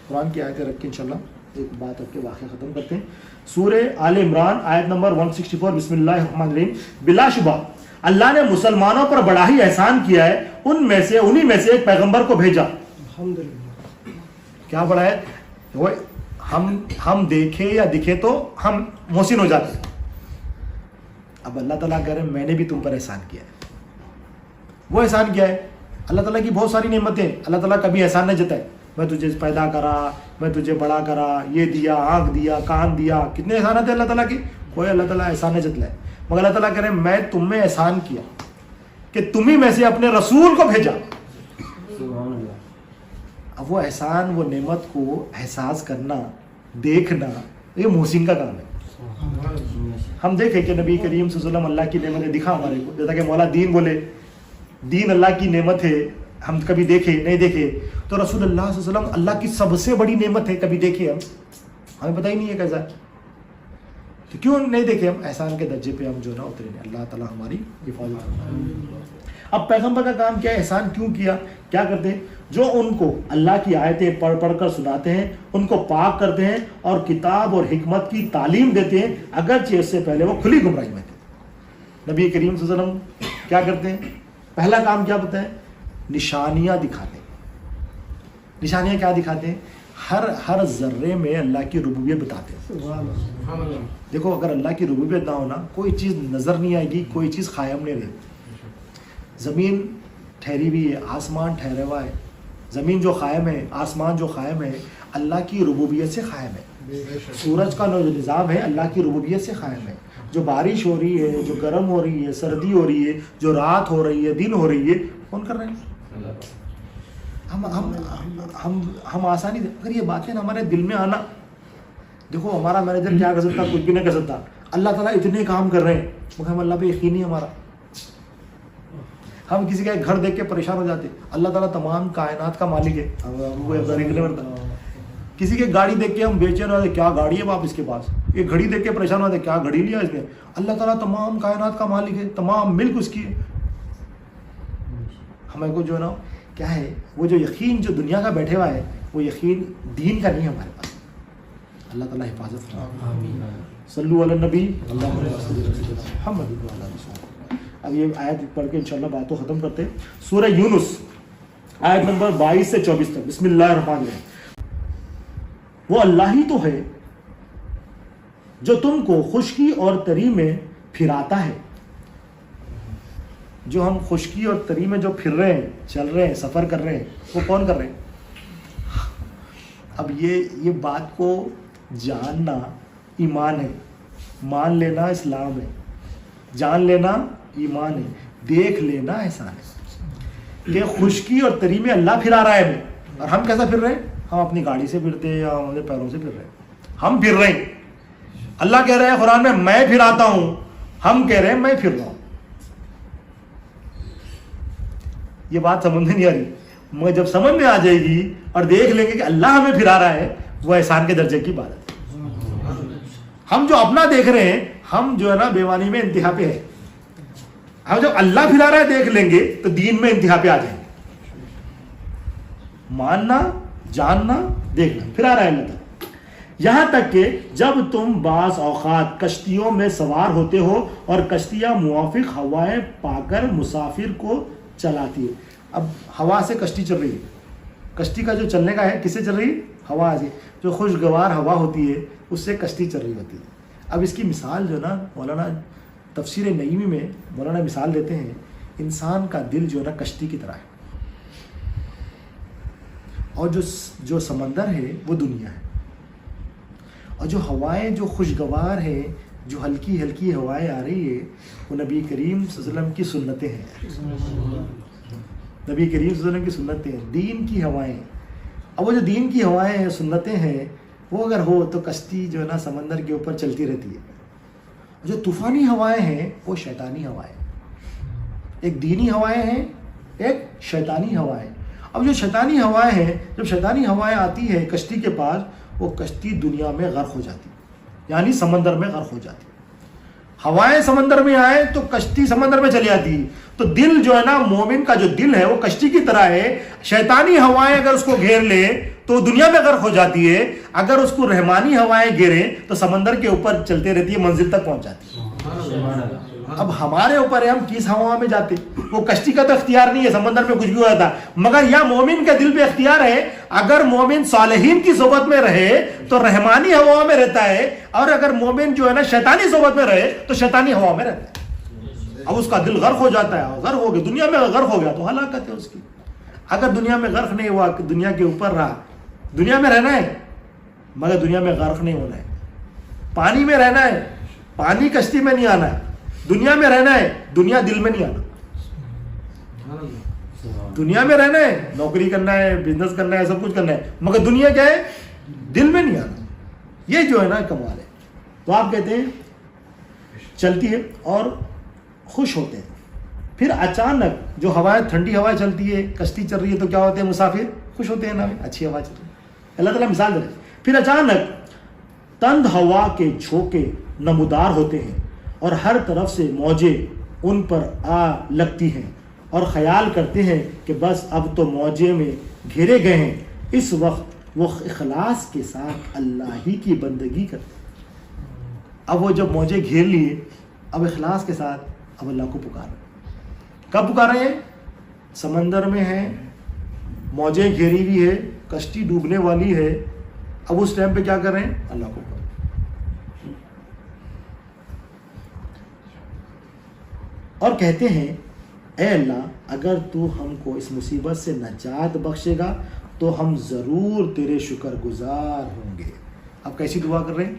قرآن کی آیتیں رکھ کے انشاءاللہ ایک بات رکھ کے واقعہ ختم کرتے ہیں. سورہ آل عمران آیت نمبر 164. بسم اللہ الرحمن الرحیم. بلا شبہ اللہ نے مسلمانوں پر بڑا ہی احسان کیا ہے, انہی میں سے ایک پیغمبر کو بھیجا. الحمدللہ. کیا بڑا ہے وہ, ہم دیکھیں یا دکھے تو ہم محسن ہو جاتے ہیں. اب اللہ تعالیٰ کہہ رہے ہیں میں نے بھی تم پر احسان کیا ہے. وہ احسان کیا ہے, اللہ تعالیٰ کی بہت ساری نعمتیں. اللہ تعالیٰ کبھی احسان نہ جتائے, میں تجھے پیدا کرا, میں تجھے بڑا کرا, یہ دیا, آنکھ دیا, کان دیا. کتنے احسانات ہیں اللہ تعالیٰ کی, کوئی اللہ تعالیٰ احسان نہ جتلائے. مگر اللہ تعالیٰ کہہ رہے ہیں میں تم میں احسان کیا کہ تمہیں میں سے اپنے رسول کو بھیجا. اب وہ احسان, وہ نعمت کو احساس کرنا, دیکھنا, یہ محسن کا کام ہے. ہم دیکھیں کہ نبی کریم صلی اللہ علیہ وسلم اللہ کی نعمتیں دکھا ہمارے کو, جیسا کہ مولا دین بولے دین اللہ کی نعمت ہے, ہم کبھی دیکھے نہیں دیکھے. تو رسول اللہ صلی اللہ علیہ وسلم اللہ کی سب سے بڑی نعمت ہے, کبھی دیکھے ہمیں پتہ ہی نہیں ہے کیسا ہے, تو کیوں نہیں دیکھے ہم. احسان کے درجے پہ ہم جو نا اترے نہیں. اللہ تعالیٰ ہماری حفاظت کرے. اب پیغمبر کا کام کیا ہے, احسان کیوں کیا, کیا کرتے ہیں, جو ان کو اللہ کی آیتیں پڑھ پڑھ کر سناتے ہیں, ان کو پاک کرتے ہیں اور کتاب اور حکمت کی تعلیم دیتے ہیں, اگرچہ اس سے پہلے وہ کھلی گمراہی میں تھے. نبی کریم صلی اللہ علیہ وسلم کیا کرتے ہیں, پہلا کام کیا بتائیں, نشانیاں دکھاتے ہیں. نشانیاں کیا دکھاتے ہیں, ہر ذرے میں اللہ کی ربوبیت بتاتے ہیں. دیکھو اگر اللہ کی ربوبیت نہ ہونا, کوئی چیز نظر نہیں آئے گی, کوئی چیز قائم نہیں رہے. زمین ٹھہری ہوئی ہے, آسمان ٹھہرا ہوا ہے. زمین جو قائم ہے, آسمان جو قائم ہے, اللہ کی ربوبیت سے قائم ہے. سورج کا جو نظام ہے اللہ کی ربوبیت سے قائم ہے. جو بارش ہو رہی ہے, جو گرم ہو رہی ہے, سردی ہو رہی ہے, جو رات ہو رہی ہے, دن ہو رہی ہے, کون کر رہے ہیں؟ ہم آسانی سے اگر یہ باتیں ہمارے دل میں آنا, دیکھو ہمارا مینیجر کیا کر سکتا, کچھ بھی نہیں کر سکتا. اللہ تعالیٰ اتنے کام کر رہے ہیں, مگر ہم اللہ پہ یقین نہیں ہمارا. ہم کسی کا ایک گھر دیکھ کے پریشان ہو جاتے, اللہ تعالیٰ تمام کائنات کا مالک ہے, ہم کو کسی کے گاڑی دیکھ کے ہم بیچین ہوتے, کیا گاڑی ہے باپ اس کے پاس. ایک گھڑی دیکھ کے پریشان ہوتے, کیا گھڑی لیا اس نے. اللہ تعالیٰ تمام کائنات کا مالک ہے, تمام ملک اس کی ہے. ہمیں کو جو ہے نا کیا ہے, وہ جو یقین جو دنیا کا بیٹھے ہوا ہے, وہ یقین دین کا نہیں ہے ہمارے پاس. اللہ تعالیٰ حفاظت فرمائے. صلو علی النبی محمد. اب یہ آیت پڑھ کے انشاءاللہ باتوں ختم کرتے ہیں. سورہ یونس آیت نمبر 22 سے 24 تک. بسم اللہ الرحمن الرحیم. وہ اللہ ہی تو ہے جو تم کو خشکی اور تری میں پھراتا ہے. جو ہم خشکی اور تری میں جو پھر رہے ہیں, چل رہے ہیں, سفر کر رہے ہیں, وہ کون کر رہے ہیں؟ اب یہ بات کو جاننا ایمان ہے, مان لینا اسلام ہے, جان لینا ایمان ہے, دیکھ لینا احسان ہے. کہ خشکی اور تری میں اللہ پھرا رہا ہے ہمیں, اور ہم کیسا پھر رہے ہیں؟ ہم اپنی گاڑی سے پھرتے ہیں یا ہمارے پیروں سے پھر رہے ہیں. ہم پھر رہے ہیں. اللہ کہہ رہے ہیں قرآن میں پھراتا ہوں, ہم کہہ رہے ہیں میں پھر رہا ہوں. یہ بات سمجھ میں نہیں آ رہی, مگر جب سمجھ میں آ جائے گی اور دیکھ لیں گے کہ اللہ ہمیں پھرا رہا ہے, وہ احسان کے درجے کی بات ہے. ہم جو اپنا دیکھ رہے ہیں, ہم جو ہے نا بیمانی میں انتہا پہ ہے. ہم جب اللہ پھرا رہا ہے دیکھ لیں گے تو دین میں انتہا پہ آ جائیں گے. ماننا, جاننا, دیکھنا, پھرا رہا ہے اللہ. یہاں تک کہ جب تم بعض اوقات کشتیوں میں سوار ہوتے ہو اور کشتیاں موافق ہوائیں پا کر مسافر کو چلاتی ہے. اب ہوا سے کشتی چل رہی ہے, کشتی کا جو چلنے کا ہے کس سے چل رہی ہے؟ ہوا سے. جو خوشگوار ہوا ہوتی ہے اس سے کشتی چل رہی ہوتی ہے. اب اس کی مثال جو نا مولانا تفسیر نعیمی میں مولانا مثال دیتے ہیں, انسان کا دل جو ہے نا کشتی کی طرح ہے, اور جو سمندر ہے وہ دنیا ہے, اور جو ہوائیں جو خوشگوار ہیں, جو ہلکی ہلکی ہوائیں آ رہی ہے, وہ نبی کریم صلی اللہ علیہ وسلم کی سنتیں ہیں. نبی کریم صلی اللہ علیہ وسلم کی سنتیں ہیں, دین کی ہوائیں. اب وہ جو دین کی ہوائیں ہیں, سنتیں ہیں, وہ اگر ہو تو کشتی جو ہے نا سمندر کے اوپر چلتی رہتی ہے. جو طوفانی ہوائیں ہیں وہ شیطانی ہوائیں, ایک دینی ہوائیں ہیں, ایک شیطانی ہوائیں. اب جو شیطانی ہوائیں ہیں, جب شیطانی ہوائیں آتی ہے کشتی کے پاس, وہ کشتی دنیا میں غرق ہو جاتی, یعنی سمندر میں غرق ہو جاتی. ہوائیں سمندر میں آئے تو کشتی سمندر میں چلی جاتی ہے. تو دل جو ہے نا مومن کا جو دل ہے وہ کشتی کی طرح ہے. شیطانی ہوائیں اگر اس کو گھیر لے تو دنیا میں غرق ہو جاتی ہے, اگر اس کو رحمانی ہوائیں گھیریں تو سمندر کے اوپر چلتے رہتی ہے, منزل تک پہنچ جاتی ہے. اب ہمارے اوپر ہے ہم کس ہوا میں جاتے. وہ کشتی کا تو اختیار نہیں ہے, سمندر میں کچھ بھی ہو جاتا, مگر یہاں مومن کے دل پہ اختیار ہے. اگر مومن صالحین کی صحبت میں رہے تو رحمانی ہوا میں رہتا ہے, اور اگر مومن جو ہے نا شیطانی صحبت میں رہے تو شیطانی ہوا میں رہتا ہے. اب اس کا دل غرق ہو جاتا ہے, غرق ہو گیا, دنیا میں غرق ہو گیا تو ہلاکت ہے اس کی. اگر دنیا میں غرق نہیں ہوا, دنیا کے اوپر رہا, دنیا میں رہنا ہے مگر دنیا میں غرق نہیں ہونا ہے. پانی میں رہنا ہے, پانی کشتی میں نہیں آنا ہے. دنیا میں رہنا ہے, دنیا دل میں نہیں آنا. دنیا میں رہنا ہے, نوکری کرنا ہے, بزنس کرنا ہے, سب کچھ کرنا ہے, مگر دنیا کیا ہے, دل میں نہیں آنا. یہ جو ہے نا کمال ہے. تو آپ کہتے ہیں چلتی ہے اور خوش ہوتے ہیں. پھر اچانک جو ہوائیں, ٹھنڈی ہوائیں چلتی ہے, کشتی چل رہی ہے تو کیا ہوتے ہیں مسافر, خوش ہوتے ہیں نا, اچھی ہوا چل رہی ہے. اللہ تعالیٰ مثال دے رہے ہیں. پھر اچانک تند ہوا کے جھونکے نمودار ہوتے ہیں اور ہر طرف سے موجیں ان پر آ لگتی ہیں اور خیال کرتے ہیں کہ بس اب تو موجے میں گھیرے گئے ہیں. اس وقت وہ اخلاص کے ساتھ اللہ ہی کی بندگی کرتے ہیں. اب وہ جب موجے گھیر لیے, اب اخلاص کے ساتھ اب اللہ کو پکار رہے. کب پکار رہے ہیں, سمندر میں ہیں, موجیں گھیری ہوئی ہے, کشتی ڈوبنے والی ہے, اب اس ٹائم پہ کیا کر رہے ہیں, اللہ کو پکار. اور کہتے ہیں اے اللہ اگر تو ہم کو اس مصیبت سے نجات بخشے گا تو ہم ضرور تیرے شکر گزار ہوں گے. اب کیسی دعا کر رہے ہیں,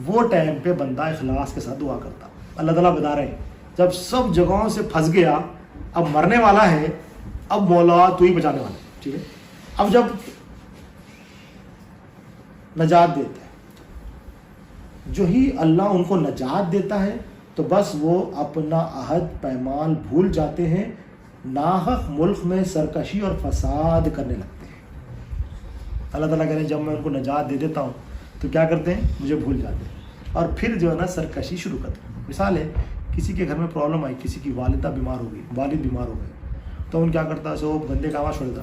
وہ ٹائم پہ بندہ اخلاص کے ساتھ دعا کرتا. اللہ تعالیٰ بتا رہے ہیں جب سب جگہوں سے پھنس گیا, اب مرنے والا ہے, اب مولا تو ہی بچانے والا ہے, ٹھیک ہے. اب جب نجات دیتا ہے, جو ہی اللہ ان کو نجات دیتا ہے تو بس وہ اپنا عہد پیمان بھول جاتے ہیں, ناحق ملک میں سرکشی اور فساد کرنے لگتے ہیں. اللہ تعالیٰ کہتے ہیں جب میں ان کو نجات دے دیتا ہوں تو کیا کرتے ہیں, مجھے بھول جاتے ہیں اور پھر جو ہے نا سرکشی شروع کرتے ہیں. مثال ہے, کسی کے گھر میں پرابلم آئی, کسی کی والدہ بیمار ہو گئی, والد بیمار ہو گئے, تو ان کیا کرتا ہے, سو گندے کا آواز چھوڑتا,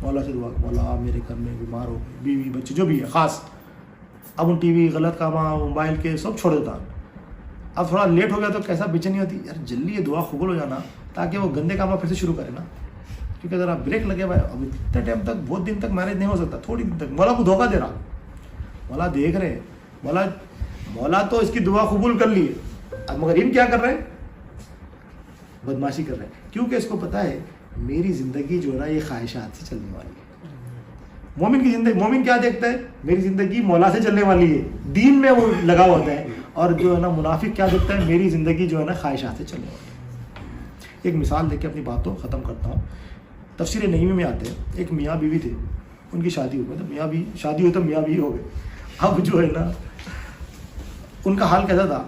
مولا سے دعا, مولا میرے گھر میں بیمار ہو گئے, بیوی بچے جو بھی ہے خاص. اب ان ٹی وی غلط کام, موبائل کے سب چھوڑ دیتا. اب تھوڑا لیٹ ہو گیا تو کیسا بے چینی ہوتی, یار جلدی یہ دعا قبول ہو جانا تاکہ وہ گندے کام پھر سے شروع کرے نا. کیونکہ ذرا بریک لگے ہوا ہے, اب اتنے ٹائم تک, بہت دن تک میرج نہیں ہو سکتا, تھوڑی دن تک. مولا کو دھوکہ دے رہا, مولا دیکھ رہے ہیں, مولا تو اس کی دعا قبول کر لی ہے, اب مگر ان کیا کر رہے ہیں, بدماشی کر رہے ہیں. کیونکہ اس کو پتا ہے میری زندگی جو ہے نا یہ خواہشات سے چلنے والی ہے. مومن کی زندگی, مومن کیا دیکھتا ہے, میری زندگی مولا سے چلنے والی ہے, دین میں وہ لگا ہوتا ہے. اور جو ہے نا منافق کیا دیکھتا ہے, میری زندگی جو ہے نا خواہشات سے چلنے والی ہے. ایک مثال دے کے اپنی باتوں ختم کرتا ہوں. تفسیر نعیمی میں آتے ہیں, ایک میاں بیوی تھے, ان کی شادی ہو گئی, تو میاں بھی شادی ہوئی تو میاں بھی ہو گئے. اب جو ہے نا ان کا حال کیسا تھا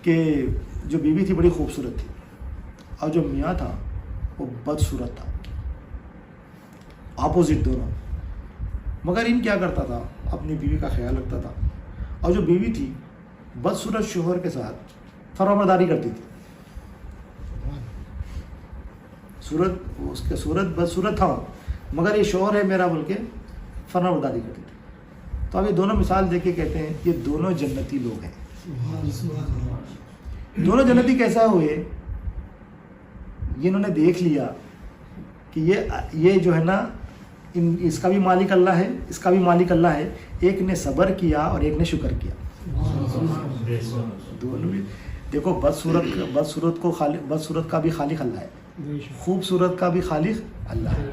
کہ جو بیوی تھی بڑی خوبصورت تھی اور جو میاں تھا وہ بدصورت تھا, اپوزٹ دونوں. مگر ان کیا کرتا تھا, اپنی بیوی کا خیال رکھتا تھا, اور جو بیوی تھی بدصورت شوہر کے ساتھ فرمانبرداری کرتی تھی. اس کے صورت بدصورت تھا مگر یہ شوہر ہے میرا بول کے فرمانبرداری کرتی تھی. تو اب یہ دونوں مثال دے کے کہتے ہیں یہ دونوں جنتی لوگ ہیں. دونوں جنتی کیسا ہوئے, یہ انہوں نے دیکھ لیا کہ یہ جو ہے نا اس کا بھی مالک اللہ ہے, اس کا بھی مالک اللہ ہے. ایک نے صبر کیا اور ایک نے شکر کیا. دونوں بھی دیکھو, بدصورت کا بھی خالق اللہ ہے, خوبصورت کا بھی خالق اللہ ہے,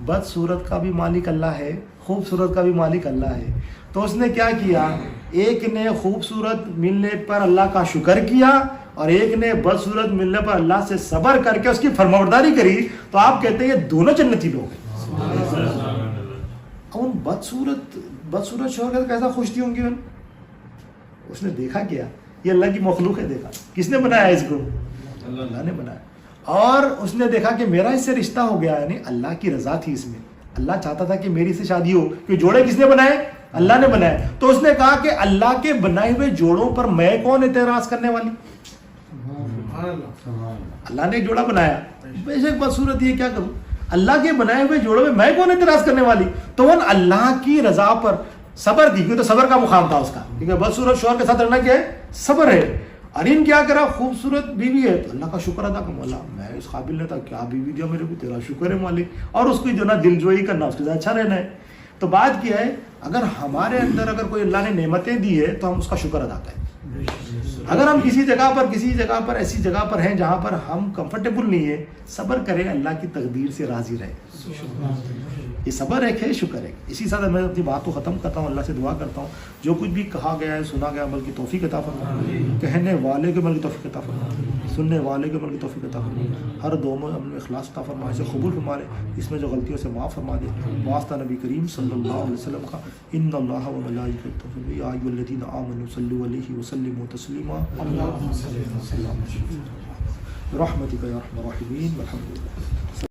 بدصورت کا بھی مالک اللہ ہے, خوبصورت کا بھی مالک اللہ ہے. تو اس نے کیا کیا, ایک نے خوبصورت ملنے پر اللہ کا شکر کیا اور ایک نے بدصورت ملنے پر اللہ سے صبر کر کے اس کی فرمانبرداری کری. تو آپ کہتے ہیں یہ دونوں جنتی لوگ ہیں. ان بدصورت شوہر کا کیسا خوش تھی ہوں گی. اس نے دیکھا کیا, یہ اللہ کی مخلوق ہے. دیکھا کس نے بنایا اس کو, اللہ نے بنایا. اور اس نے دیکھا کہ میرا اس سے رشتہ ہو گیا, یعنی اللہ کی رضا تھی اس میں. اللہ چاہتا تھا کہ میری سے شادی ہو, کہ جوڑے کس نے بنائے, اللہ نے بنایا. تو اس نے کہا کہ اللہ کے بنائے ہوئے جوڑوں پر میں کون اعتراض کرنے والی؟ اللہ نے ایک جوڑا بنایا, بے شک بدصورت یہ کیا کروں, اللہ کے بنائے ہوئے جوڑوں میں خوب اعتراض کرنے والی. تو وہ اللہ کی رضا پر صبر کی, کیونکہ تو صبر کا مقام تھا اس کا, کیونکہ بدصورت شوہر کے ساتھ رہنا کیا ہے, صبر ہے. اور ان کیا کرا, خوبصورت بیوی ہے تو اللہ کا شکر ادا کہ مولا میں اس قابل نہیں تھا, کیا بیوی دیا میرے کو, تیرا شکر ہے مالک. اور اس کی جو نا دل جوئی کرنا, اس کے ساتھ اچھا رہنا ہے. تو بات کیا ہے, اگر ہمارے اندر اگر کوئی اللہ نے نعمتیں دی ہے تو ہم اس کا شکر ادا کریں. اگر ہم کسی جگہ پر ایسی جگہ پر ہیں جہاں پر ہم کمفرٹیبل نہیں ہے, صبر کریں, اللہ کی تقدیر سے راضی رہیں. یہ صبر ہے, شکر ہے. اسی ساتھ میں اپنی بات کو ختم کرتا ہوں, اللہ سے دعا کرتا ہوں جو کچھ بھی کہا گیا ہے, سنا گیا, عمل کی توفیق عطا فرمائے, کہنے والے کے عمل کی توفیق عطا فرمائے, سننے والے کے عمل کی توفیق عطا فرمائے, ہر دو میں ہم نے اخلاص عطا فرمائے, اسے قبول فرمائے, اس میں جو غلطیوں سے معاف فرما دے. واسطہ نبی کریم صلی اللہ علیہ وسلم کا, ان اللہ و ملائکتہ یا ایھا الذین آمنوا صلوا علیہ وسلموا تسلیما, اللهم صل وسلم برحمتک یا ارحم الراحمین, والحمد للہ.